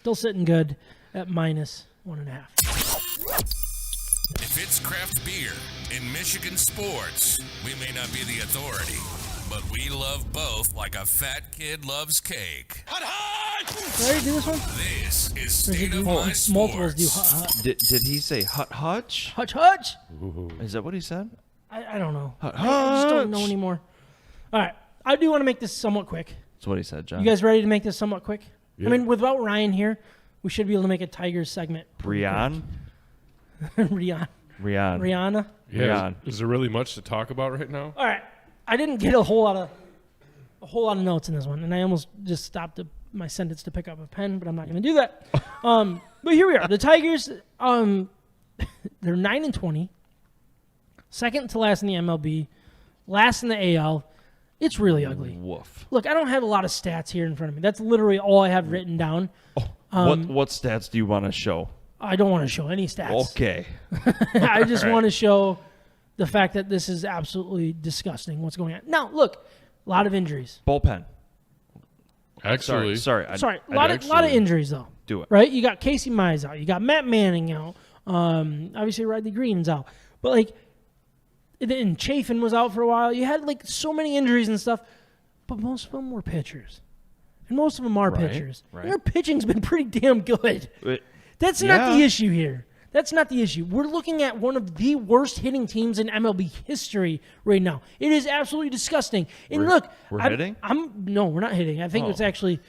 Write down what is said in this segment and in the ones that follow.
Still sitting good at -1.5. If it's craft beer in Michigan sports, we may not be the authority, but we love both like a fat kid loves cake. Hut hut! Did I already do this one? This is Or State of My multiples do Sports. hut hut. Did he say hut hutch? Hutch hutch? Is that what he said? I don't know. Hut I just don't know hutch. anymore. All right. I do want to make this somewhat quick. That's what he said, John. You guys ready to make this somewhat quick? Yeah. I mean, without Ryan here, we should be able to make a Tigers segment. Rian? Rihanna. Rian. Yeah, Rian. is there really much to talk about right now? All right. I didn't get a whole lot of notes in this one, and I almost just stopped my sentence to pick up a pen, but I'm not going to do that. But here we are. The Tigers, they're 9-20, second to last in the MLB, last in the AL. It's really ugly. Woof. Look, I don't have a lot of stats here in front of me. That's literally all I have written down. What stats do you want to show? I don't want to show any stats. Okay. I just want to show the fact that this is absolutely disgusting what's going on. Now, look, a lot of injuries. Bullpen. Actually, Sorry. A lot of injuries, though. Do it. Right? You got Casey Mize out. You got Matt Manning out. Obviously, Riley Green's out. But, like, and Chafin was out for a while. You had, like, so many injuries and stuff. But most of them were pitchers. And most of them are pitchers. right. And their pitching's been pretty damn good. That's Yeah. not the issue here. That's not the issue. We're looking at one of the worst hitting teams in MLB history right now. It is absolutely disgusting. And look, we're hitting? No, we're not hitting. I think Oh. it's actually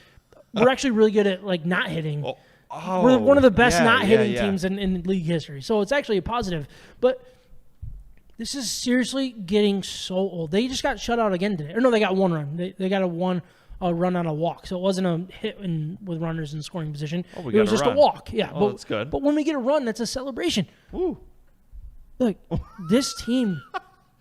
we're actually really good at like not hitting. Oh, We're one of the best yeah, not hitting yeah. teams in league history. So it's actually a positive. But this is seriously getting so old. They just got shut out again today. Or no, they got one run. They got a run on a walk. So it wasn't a hit with runners in scoring position. Oh, we it got was a just run. a walk. Yeah. Oh, that's good. But when we get a run, that's a celebration. Ooh. Look, this team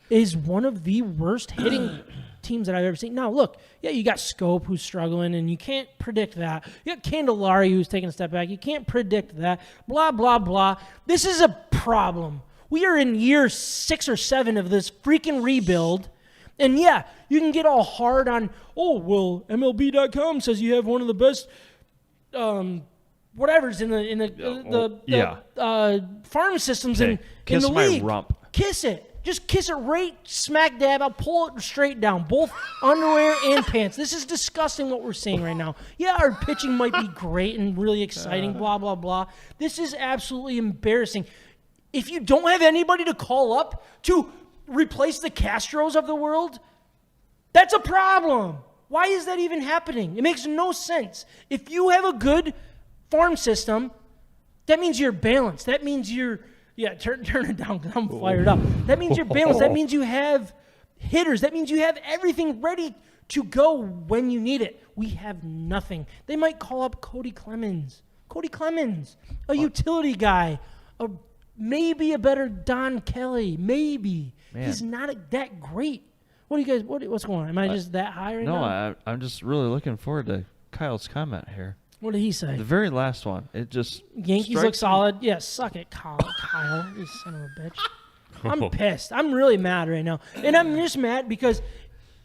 is one of the worst hitting teams that I've ever seen. Now, look, yeah, you got Scope who's struggling, and you can't predict that. You got Candelaria who's taking a step back. You can't predict that. Blah, blah, blah. This is a problem. We are in year 6 or 7 of this freaking rebuild. And yeah, you can get all hard on, oh, well, MLB.com says you have one of the best whatever's in the farm systems in Kiss the my league. rump. Kiss it. Just kiss it right smack dab. I'll pull it straight down, both underwear and pants. This is disgusting what we're seeing right now. Yeah, our pitching might be great and really exciting, blah, blah, blah. This is absolutely embarrassing. If you don't have anybody to call up to replace the Castros of the world, that's a problem. Why is that even happening? It makes no sense. If you have a good farm system, that means you're balanced. That means you're, turn it down because I'm fired up. That means you're balanced. That means you have hitters. That means you have everything ready to go when you need it. We have nothing. They might call up Cody Clemens, a utility guy, maybe a better Don Kelly, maybe. Man. He's not that great. What do you guys? What's going on? Am I just that high right now? No, I'm just really looking forward to Kyle's comment here. What did he say? The very last one. It just Yankees look strikes me- solid. Yeah, suck it, Kyle, you son of a bitch. I'm pissed. I'm really mad right now, and I'm just mad because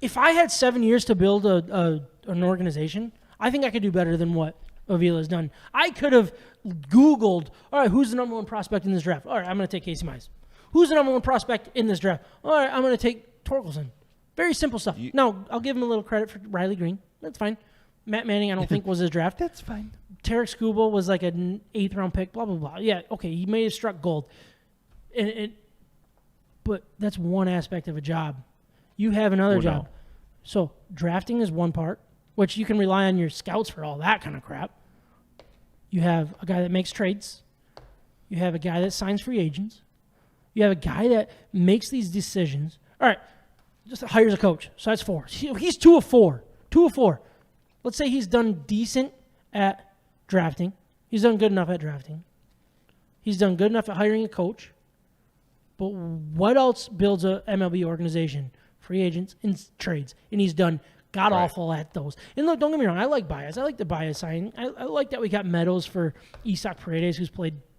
if I had 7 years to build an organization, I think I could do better than what Avila's done. I could have Googled, all right, who's the number 1 prospect in this draft? All right, I'm going to take Casey Mize. Who's the number 1 prospect in this draft? All right, I'm going to take Torkelson. Very simple stuff. Now, I'll give him a little credit for Riley Green. That's fine. Matt Manning, I don't think was his draft. That's fine. Tarek Skubal was like an 8th round pick, blah, blah, blah. Yeah, okay, he may have struck gold. But that's one aspect of a job. You have another job. No. So drafting is one part, which you can rely on your scouts for all that kind of crap. You have a guy that makes trades. You have a guy that signs free agents. You have a guy that makes these decisions. All right, just hires a coach. So that's 4. He's 2 of 4. 2 of 4. Let's say he's done decent at drafting. He's done good enough at drafting. He's done good enough at hiring a coach. But what else builds a MLB organization? Free agents and trades. And he's done god-awful at those. And look, don't get me wrong. I like Baez. I like the Baez signing. I like that we got Meadows for Isak Paredes,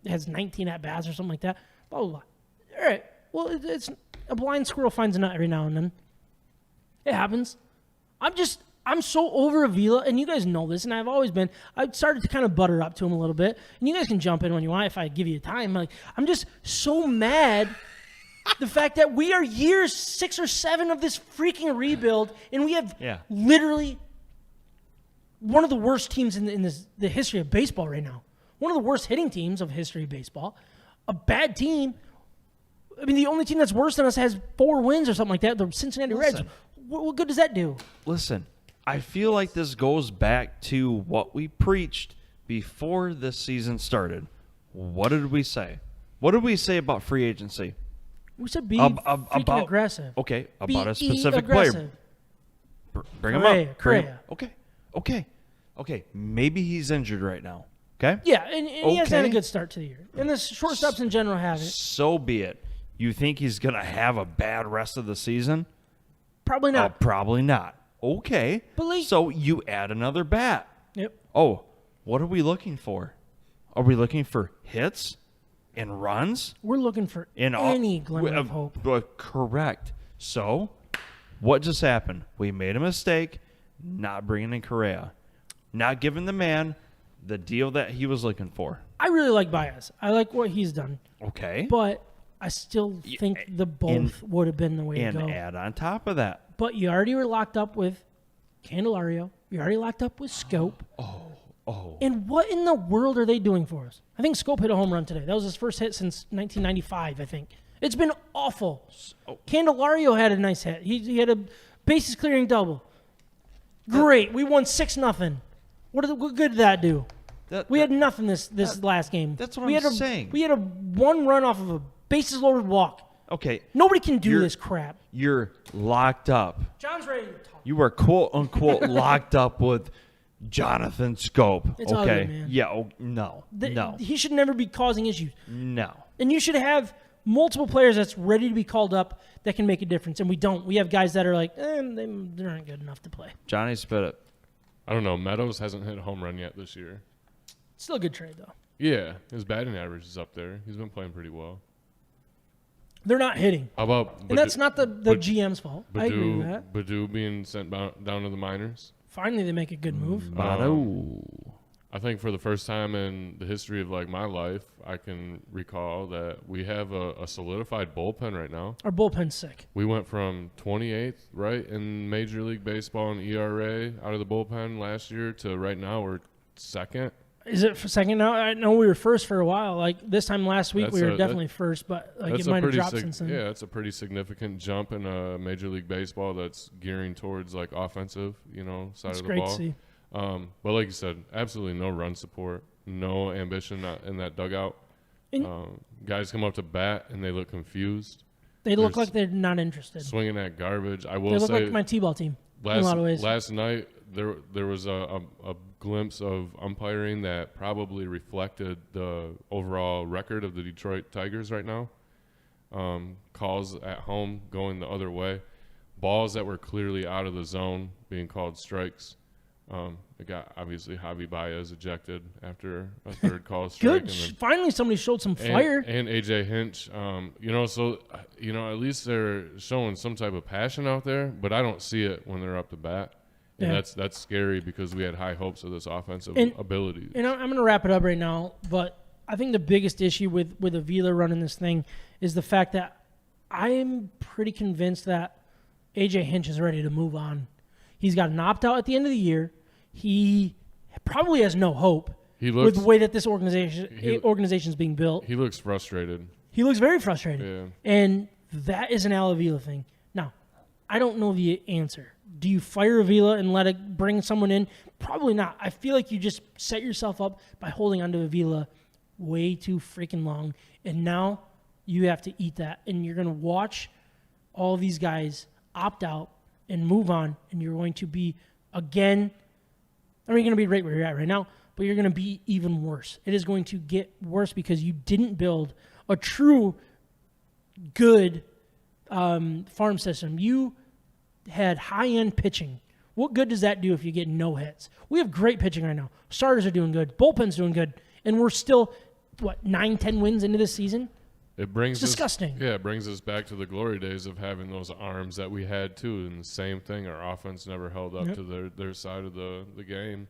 has 19 at-bats or something like that. Blah, blah, blah. All right. Well, it's a blind squirrel finds a nut every now and then. It happens. I'm so over Avila, and you guys know this, and I've always been. I started to kind of butter up to him a little bit, and you guys can jump in when you want if I give you time. Like, I'm just so mad the fact that we are years 6 or 7 of this freaking rebuild, and we have literally one of the worst teams in the history of baseball right now. One of the worst hitting teams of history of baseball. A bad team. I mean, the only team that's worse than us has 4 wins or something like that, the Cincinnati Reds. What good does that do? Listen, I feel like this goes back to what we preached before this season started. What did we say? What did we say about free agency? We said be freaking aggressive. Okay, about a specific aggressive. player. Bring him up. Correa. Okay. Maybe he's injured right now. Okay? Yeah, and he hasn't had a good start to the year. And the shortstops in general haven't. So be it. You think he's going to have a bad rest of the season? Probably not. Probably not. Okay. So you add another bat. Yep. Oh, what are we looking for? Are we looking for hits and runs? We're looking for any glimmer of hope. Correct. So what just happened? We made a mistake not bringing in Correa. Not giving the man the deal that he was looking for. I really like Baez. I like what he's done. Okay. But I still think the both would have been the way to go. And add on top of that. But you already were locked up with Candelario. You already locked up with Scope. Oh. And what in the world are they doing for us? I think Scope hit a home run today. That was his first hit since 1995, I think. It's been awful. Candelario had a nice hit. He had a bases clearing double. Great. We won 6-0. What good did that do? We had nothing this last game. That's what I'm saying. We had a 1 run off of a bases loaded walk. Okay. Nobody can do this crap. You're locked up. John's ready to talk. You were quote unquote locked up with Jonathan Scope. It's okay. ugly, man. Yeah. No. He should never be causing issues. No. And you should have multiple players that's ready to be called up that can make a difference. And we don't. We have guys that are like, they aren't good enough to play. Johnny, spit it. I don't know. Meadows hasn't hit a home run yet this year. Still a good trade, though. Yeah, his batting average is up there. He's been playing pretty well. They're not hitting. How about and that's not the GM's fault. I agree with that. Badu being sent down to the minors. Finally, they make a good move. I think for the first time in the history of like my life, I can recall that we have a solidified bullpen right now. Our bullpen's sick. We went from 28th, right, in Major League Baseball in ERA out of the bullpen last year to right now we're second. Is it for second now? I know we were first for a while. Like this time last week, we were definitely first, but like it might have dropped since then. Yeah, it's a pretty significant jump in Major League Baseball that's gearing towards like offensive, side of the ball. Great to see. But like you said, absolutely no run support, no ambition in that dugout. Guys come up to bat and they look confused. They look like they're not interested. Swinging at garbage. I will say they look say like my T-ball team in a lot of ways. Last night there was a glimpse of umpiring that probably reflected the overall record of the Detroit Tigers right now. Calls at home going the other way. Balls that were clearly out of the zone being called strikes. It got obviously Javi Baez ejected after a third call strike. Good. Finally, somebody showed some fire. And AJ Hinch, at least they're showing some type of passion out there, but I don't see it when they're up to bat. And that's scary because we had high hopes of this offensive ability. And I'm going to wrap it up right now, but I think the biggest issue with Avila running this thing is the fact that I'm pretty convinced that AJ Hinch is ready to move on. He's got an opt-out at the end of the year. He probably has no hope with the way that this organization is being built. He looks frustrated. He looks very frustrated. Yeah. And that is an Avila thing. Now, I don't know the answer. Do you fire Avila and let it bring someone in? Probably not. I feel like you just set yourself up by holding onto Avila way too freaking long. And now you have to eat that. And you're going to watch all these guys opt out and move on. And you're going to be, again, you're going to be right where you're at right now, but you're going to be even worse. It is going to get worse because you didn't build a true good farm system. You had high-end pitching. What good does that do if you get no hits? We have great pitching right now. Starters are doing good. Bullpen's doing good. And we're still, 9-10 wins into this season? It brings It's disgusting. It brings us back to the glory days of having those arms that we had too, and the same thing. Our offense never held up to their side of the game.